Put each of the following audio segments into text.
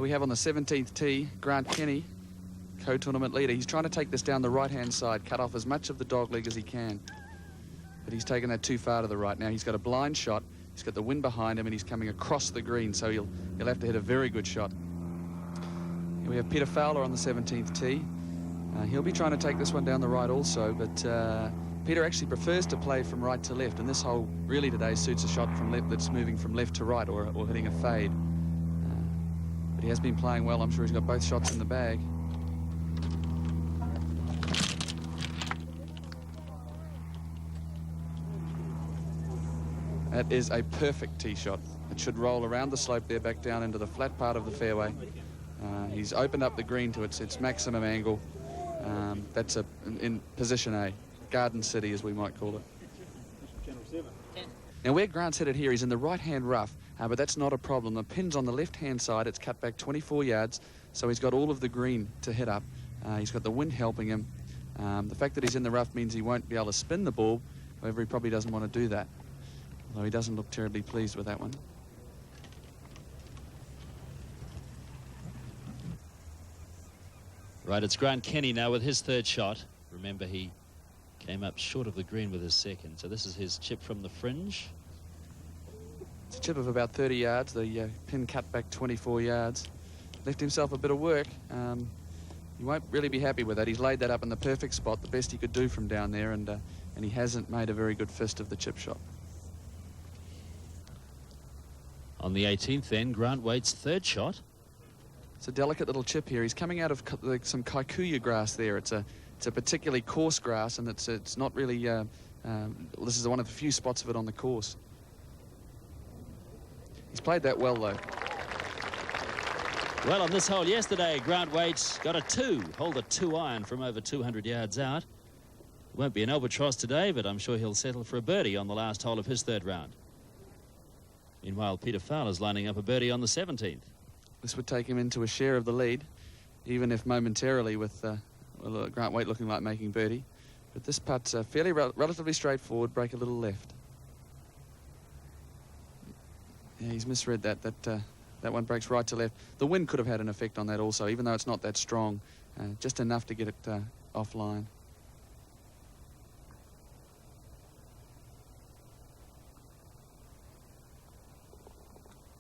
Here we have on the 17th tee, Grant Kinney, co-tournament leader. He's trying to take this down the right-hand side, cut off as much of the dog leg as he can. But he's taken that too far to the right now. He's got a blind shot. He's got the wind behind him, and he's coming across the green, so he'll have to hit a very good shot. Here we have Peter Fowler on the 17th tee. He'll be trying to take this one down the right also, but Peter actually prefers to play from right to left, and this hole really today suits a shot from left that's moving from left to right or hitting a fade. But he has been playing well. I'm sure he's got both shots in the bag. That is a perfect tee shot. It should roll around the slope there, back down into the flat part of the fairway. He's opened up the green to its maximum angle. That's in position A, Garden City as we might call it. Now where Grant's headed here, he's in the right-hand rough, but that's not a problem. The pin's on the left-hand side. It's cut back 24 yards, so he's got all of the green to hit up. He's got the wind helping him. The fact that he's in the rough means he won't be able to spin the ball. However, he probably doesn't want to do that. Although he doesn't look terribly pleased with that one. Right, it's Grant Kinney now with his third shot. Remember, he came up short of the green with his second. So this is his chip from the fringe. It's a chip of about 30 yards. The pin cut back 24 yards. Left himself a bit of work. He won't really be happy with that. He's laid that up in the perfect spot, the best he could do from down there, and he hasn't made a very good fist of the chip shot. On the 18th then, Grant Waite's third shot. It's a delicate little chip here. He's coming out of some kikuyu grass there. It's a particularly coarse grass, and it's not really. This is one of the few spots of it on the course. He's played that well though. Well, on this hole yesterday, Grant Waite got a 2, hold a 2-iron from over 200 yards out. Won't be an albatross today, but I'm sure he'll settle for a birdie on the last hole of his third round. Meanwhile, Peter Fowler's lining up a birdie on the 17th. This would take him into a share of the lead, even if momentarily with Grant Waite looking like making birdie. But this putt's fairly relatively straightforward, break a little left. Yeah, he's misread that. That one breaks right to left. The wind could have had an effect on that also, even though it's not that strong. Just enough to get it offline.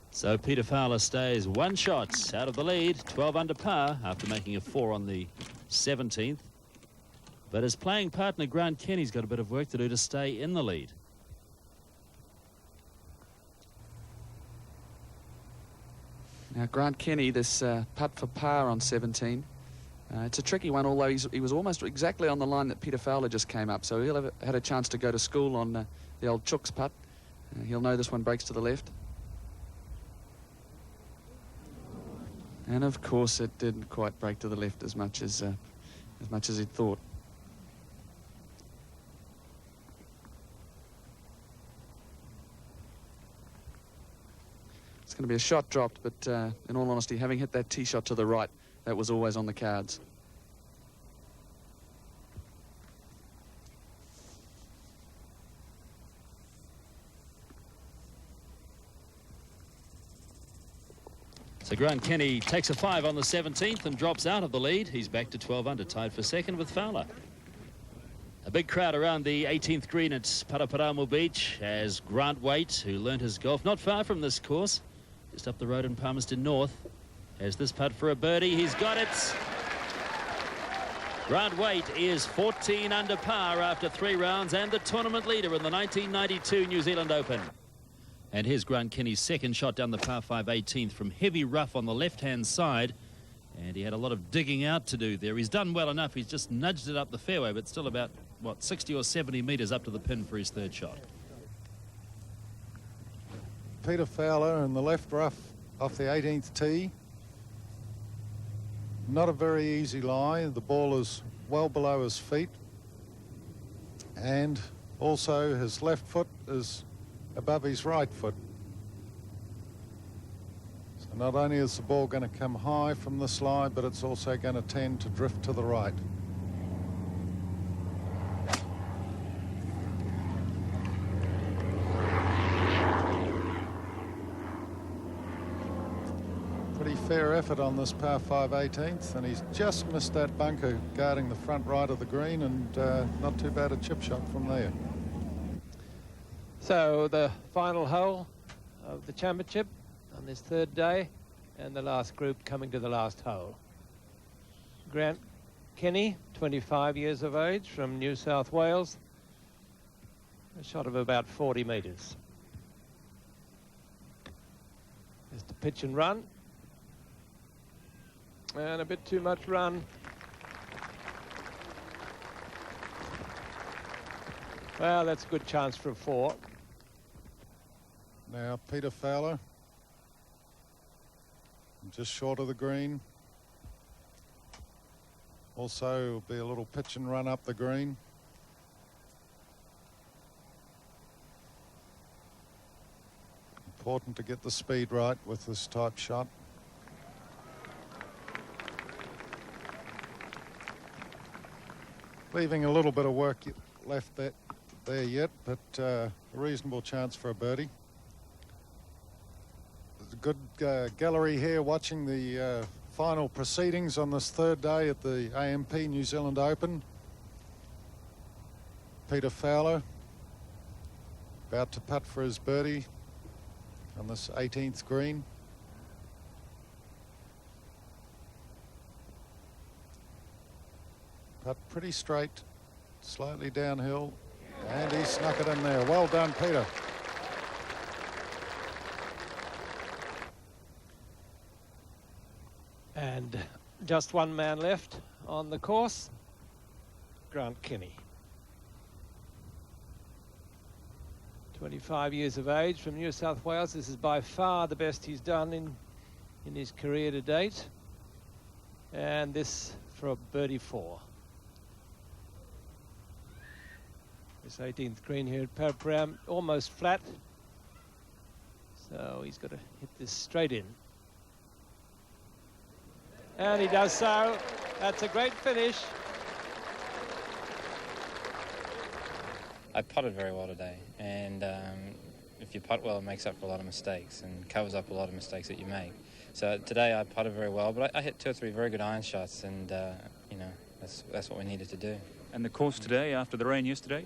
So Peter Fowler stays 1 shot out of the lead, 12 under par after making a 4 on the 17th. But his playing partner Grant Kinney's got a bit of work to do to stay in the lead. Now Grant Kinney, this putt for par on 17. It's a tricky one, although he was almost exactly on the line that Peter Fowler just came up. So he'll have had a chance to go to school on the old Chook's putt. He'll know this one breaks to the left. And of course, it didn't quite break to the left as much as he'd thought. It's going to be a shot dropped, but in all honesty, having hit that tee shot to the right, that was always on the cards. So Grant Kinney takes a 5 on the 17th and drops out of the lead. He's back to 12 under, tied for second with Fowler. A big crowd around the 18th green at Paraparaumu Beach as Grant Waite, who learnt his golf not far from this course, just up the road in Palmerston North, has this putt for a birdie. He's got it. Grant Waite is 14 under par after 3 rounds and the tournament leader in the 1992 New Zealand Open. And here's Grant Kinney's second shot down the par 5 18th from heavy rough on the left-hand side. And he had a lot of digging out to do there. He's done well enough. He's just nudged it up the fairway, but still about, what, 60 or 70 metres up to the pin for his third shot. Peter Fowler in the left rough off the 18th tee. Not a very easy lie. The ball is well below his feet. And also his left foot is above his right foot. So not only is the ball going to come high from the slide, but it's also going to tend to drift to the right. Pretty fair effort on this par 5 18th, and he's just missed that bunker guarding the front right of the green, and not too bad a chip shot from there. So the final hole of the championship on this third day, and the last group coming to the last hole. Grant Kinney, 25 years of age, from New South Wales. A shot of about 40 metres. Just a pitch and run. And a bit too much run. Well, that's a good chance for a 4. Now Peter Fowler, just short of the green. Also will be a little pitch and run up the green. Important to get the speed right with this type shot. Leaving a little bit of work left there yet, but a reasonable chance for a birdie. There's a good gallery here watching the final proceedings on this third day at the AMP New Zealand Open. Peter Fowler about to putt for his birdie on this 18th green. Putt pretty straight, slightly downhill, and he snuck it in there. Well done, Peter. And just one man left on the course, Grant Kinney. 25 years of age, from New South Wales. This is by far the best he's done in his career to date. And this for a birdie 4. This 18th green here at Parapram, almost flat. So he's got to hit this straight in. And he does so. That's a great finish. I putted very well today, and if you putt well, it makes up for a lot of mistakes and covers up a lot of mistakes that you make. So today I putted very well, but I hit 2 or 3 very good iron shots, and you know, that's what we needed to do. And the course today, after the rain yesterday?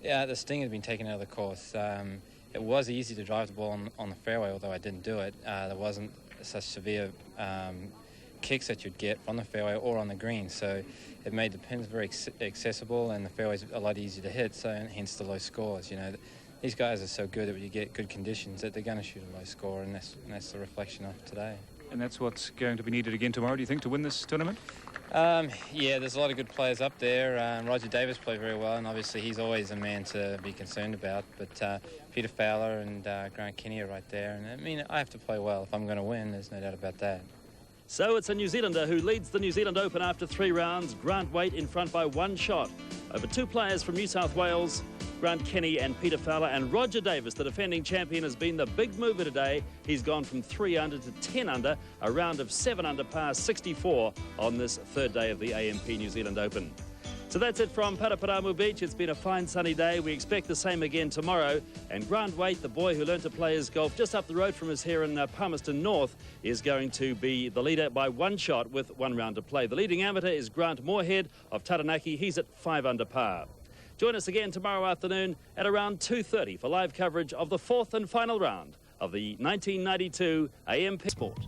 Yeah, the sting had been taken out of the course. It was easy to drive the ball on the fairway, although I didn't do it. There wasn't such severe kicks that you'd get from the fairway or on the green, so it made the pins very accessible and the fairways a lot easier to hit, so and hence the low scores. You know, these guys are so good that when you get good conditions that they're going to shoot a low score, and that's the reflection of today. And that's what's going to be needed again tomorrow, do you think, to win this tournament? Yeah, there's a lot of good players up there. Roger Davis played very well, and obviously he's always a man to be concerned about. But Peter Fowler and Grant Kinney are right there. And I mean, I have to play well if I'm going to win. There's no doubt about that. So it's a New Zealander who leads the New Zealand Open after 3 rounds. Grant Waite in front by 1 shot over 2 players from New South Wales, Grant Kinney and Peter Fowler. And Roger Davis, the defending champion, has been the big mover today. He's gone from 3 under to 10 under, a round of 7 under par 64 on this third day of the AMP New Zealand Open. So that's it from Paraparamu Beach. It's been a fine sunny day. We expect the same again tomorrow. And Grant Waite, the boy who learned to play his golf just up the road from us here in Palmerston North, is going to be the leader by 1 shot with 1 round to play. The leading amateur is Grant Moorhead of Taranaki. He's at 5 under par. Join us again tomorrow afternoon at around 2:30 for live coverage of the 4th and final round of the 1992 AMP Sport.